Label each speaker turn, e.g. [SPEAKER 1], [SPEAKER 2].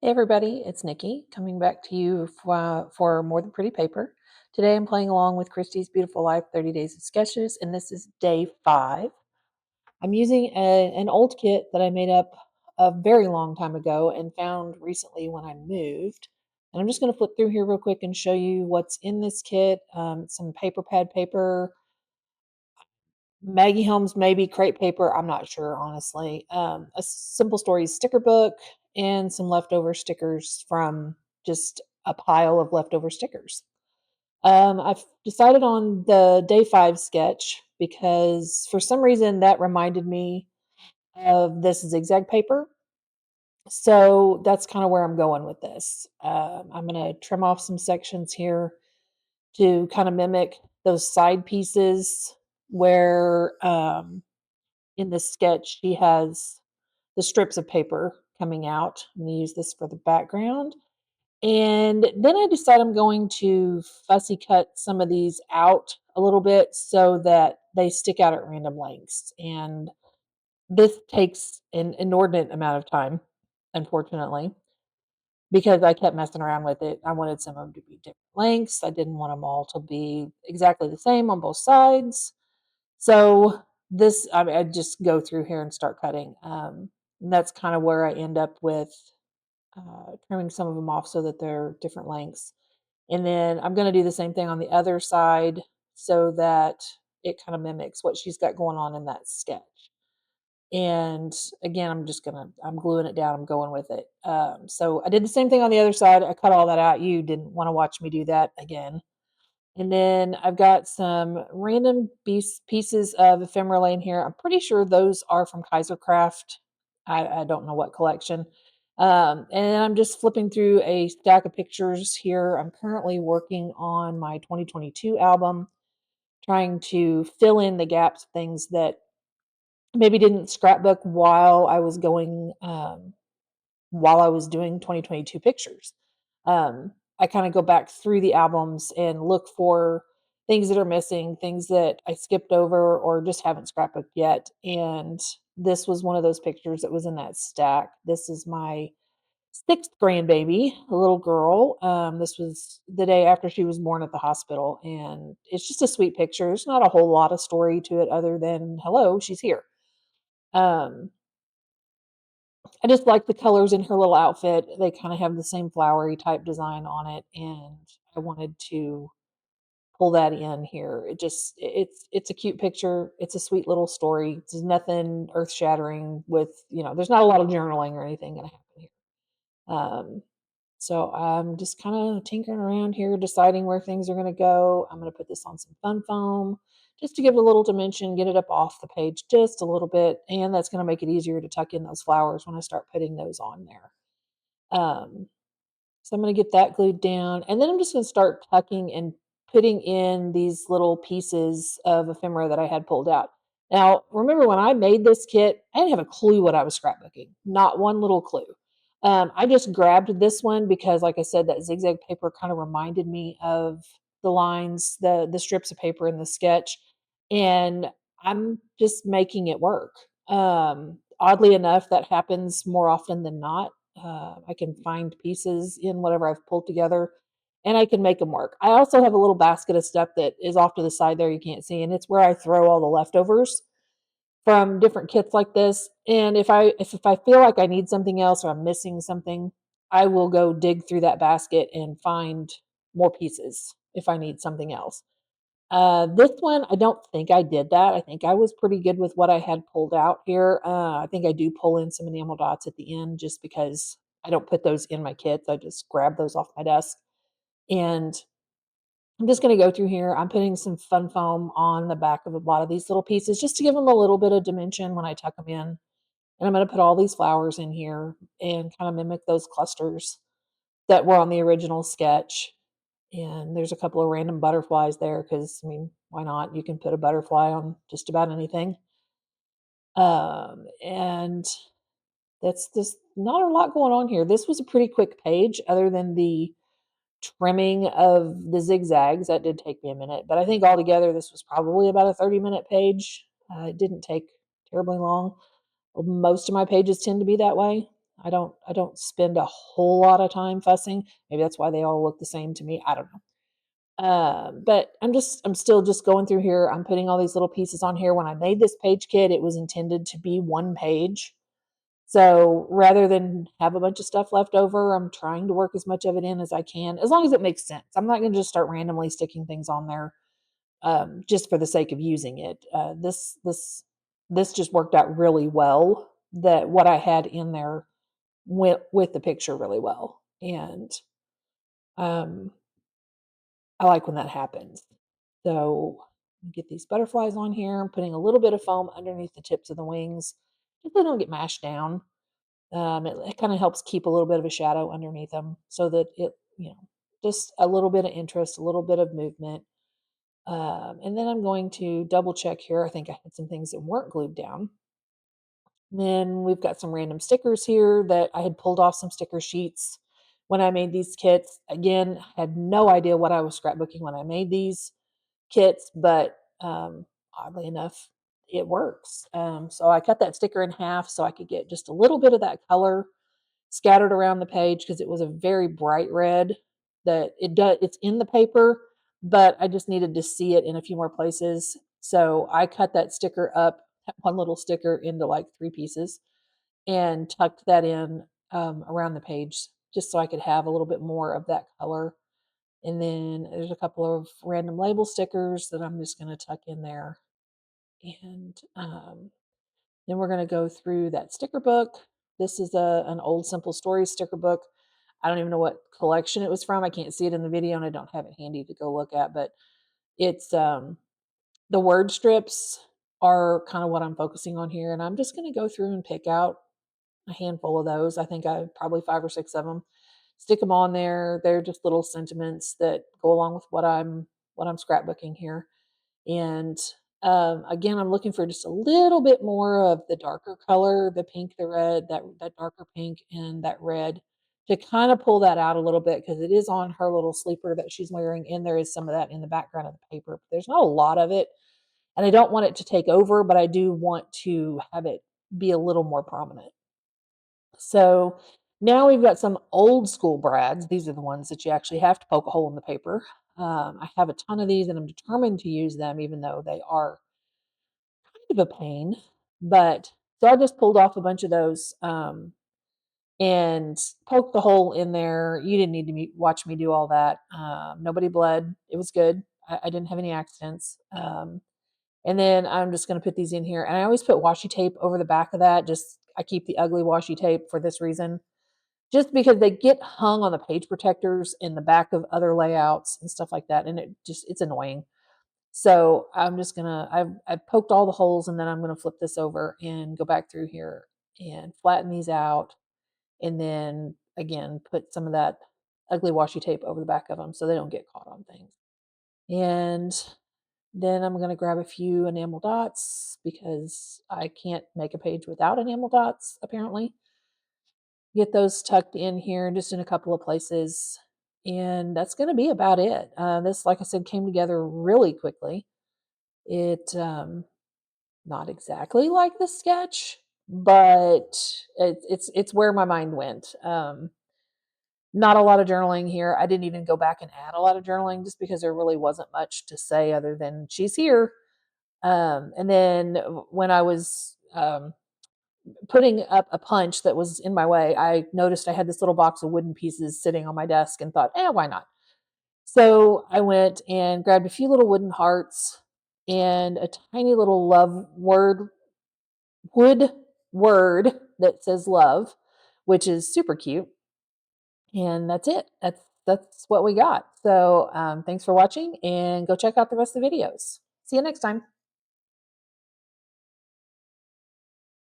[SPEAKER 1] Hey everybody, it's Nikki coming back to you for More Than Pretty Paper. Today I'm playing along with Christy's Beautiful Life 30 Days of Sketches, and this is day 5. I'm using an old kit that I made up a very long time ago and found recently when I moved. And I'm just going to flip through here real quick and show you what's in this kit. Some paper pad paper, Maggie Helms, maybe crepe paper. I'm not sure, honestly. A Simple Stories sticker book and some leftover stickers from just a pile of leftover stickers. I've decided on the day 5 sketch because for some reason that reminded me of this zigzag paper. So that's kind of where I'm going with this. I'm going to trim off some sections here to kind of mimic those side pieces where in this sketch, she has the strips of paper coming out. I'm going to use this for the background. And then I decide I'm going to fussy cut some of these out a little bit so that they stick out at random lengths. And this takes an inordinate amount of time, unfortunately, because I kept messing around with it. I wanted some of them to be different lengths. I didn't want them all to be exactly the same on both sides. So this, I just go through here and start cutting. And that's kind of where I end up with trimming some of them off so that they're different lengths. And then I'm going to do the same thing on the other side so that it kind of mimics what she's got going on in that sketch. And again, I'm gluing it down. I'm going with it. So I did the same thing on the other side. I cut all that out. You didn't want to watch me do that again. And then I've got some random pieces of ephemera laying here. I'm pretty sure those are from Kaisercraft. I don't know what collection. And then I'm just flipping through a stack of pictures here. I'm currently working on my 2022 album, trying to fill in the gaps, things that maybe didn't scrapbook while I was doing 2022 pictures. I kind of go back through the albums and look for things that are missing, things that I skipped over or just haven't scrapbooked yet. And this was one of those pictures that was in that stack. This is my 6th grandbaby, a little girl. This was the day after she was born at the hospital. And it's just a sweet picture. There's not a whole lot of story to it other than, hello, she's here. Um, I just like the colors in her little outfit. They kind of have the same flowery type design on it, and I wanted to pull that in here. It's a cute picture. It's a sweet little story. It's nothing earth shattering with, there's not a lot of journaling or anything gonna happen here. Um, so I'm just kind of tinkering around here, deciding where things are gonna go. I'm gonna put this on some fun foam just to give it a little dimension, get it up off the page just a little bit, and that's gonna make it easier to tuck in those flowers when I start putting those on there. Um, so I'm going to get that glued down. And then I'm just going to start tucking and putting in these little pieces of ephemera that I had pulled out. Now, remember when I made this kit, I didn't have a clue what I was scrapbooking. Not one little clue. I just grabbed this one because, like I said, that zigzag paper kind of reminded me of the lines, the strips of paper in the sketch, and I'm just making it work. Oddly enough, that happens more often than not. I can find pieces in whatever I've pulled together and I can make them work. I also have a little basket of stuff that is off to the side there you can't see, and it's where I throw all the leftovers from different kits like this. And if I feel like I need something else or I'm missing something, I will go dig through that basket and find more pieces if I need something else. This one, I don't think I did that. I think I was pretty good with what I had pulled out here. I think I do pull in some enamel dots at the end just because I don't put those in my kits. I just grab those off my desk. And I'm just going to go through here. I'm putting some fun foam on the back of a lot of these little pieces just to give them a little bit of dimension when I tuck them in. And I'm going to put all these flowers in here and kind of mimic those clusters that were on the original sketch. And there's a couple of random butterflies there because, I mean, why not? You can put a butterfly on just about anything. And that's just not a lot going on here. This was a pretty quick page, other than the trimming of the zigzags. That did take me a minute, but I think altogether this was probably about a 30-minute page. It didn't take terribly long. Most of my pages tend to be that way. I don't spend a whole lot of time fussing. Maybe that's why they all look the same to me. I don't know. But I'm still just going through here. I'm putting all these little pieces on here. When I made this page kit, it was intended to be one page. So rather than have a bunch of stuff left over, I'm trying to work as much of it in as I can, as long as it makes sense. I'm not going to just start randomly sticking things on there just for the sake of using it. This just worked out really well. That what I had in there went with the picture really well, and um, I like when that happens. So get these butterflies on here. I'm putting a little bit of foam underneath the tips of the wings, just so they don't get mashed down. It kind of helps keep a little bit of a shadow underneath them, so that just a little bit of interest, a little bit of movement. And then I'm going to double check here. I think I had some things that weren't glued down. Then we've got some random stickers here that I had pulled off some sticker sheets when I made these kits. Again, had no idea what I was scrapbooking when I made these kits, but oddly enough, it works. So I cut that sticker in half so I could get just a little bit of that color scattered around the page, because it was a very bright red that it's in the paper, but I just needed to see it in a few more places. So I cut that sticker up, one little sticker, into like three pieces, and tucked that in around the page, just so I could have a little bit more of that color. And then there's a couple of random label stickers that I'm just going to tuck in there. And then we're going to go through that sticker book. This is an old Simple Stories sticker book. I don't even know what collection it was from. I can't see it in the video, and I don't have it handy to go look at, but it's the word strips are kind of what I'm focusing on here. And I'm just going to go through and pick out a handful of those. I think I probably 5 or 6 of them. Stick them on there. They're just little sentiments that go along with what I'm scrapbooking here. And again, I'm looking for just a little bit more of the darker color, the pink, the red, that darker pink, and that red, to kind of pull that out a little bit, because it is on her little sleeper that she's wearing, and there is some of that in the background of the paper. But there's not a lot of it, and I don't want it to take over, but I do want to have it be a little more prominent. So now we've got some old school brads. These are the ones that you actually have to poke a hole in the paper. I have a ton of these, and I'm determined to use them, even though they are kind of a pain. But so I just pulled off a bunch of those and poked the hole in there. You didn't need to watch me do all that. Nobody bled. It was good. I didn't have any accidents. And then I'm just going to put these in here. And I always put washi tape over the back of that. Just I keep the ugly washi tape for this reason, just because they get hung on the page protectors in the back of other layouts and stuff like that, and it's annoying. So I'm just gonna I've poked all the holes, and then I'm gonna flip this over and go back through here and flatten these out, and then again put some of that ugly washi tape over the back of them so they don't get caught on things. And then I'm gonna grab a few enamel dots, because I can't make a page without enamel dots apparently. Get those tucked in here just in a couple of places, and that's going to be about it. This, like I said, came together really quickly. It not exactly like the sketch, but it's where my mind went. Not a lot of journaling here. I didn't even go back and add a lot of journaling, just because there really wasn't much to say other than she's here. And then when I was putting up a punch that was in my way, I noticed I had this little box of wooden pieces sitting on my desk and thought, why not? So I went and grabbed a few little wooden hearts and a tiny little wood word that says love, which is super cute. And that's it. That's what we got. So thanks for watching, and go check out the rest of the videos. See you next time.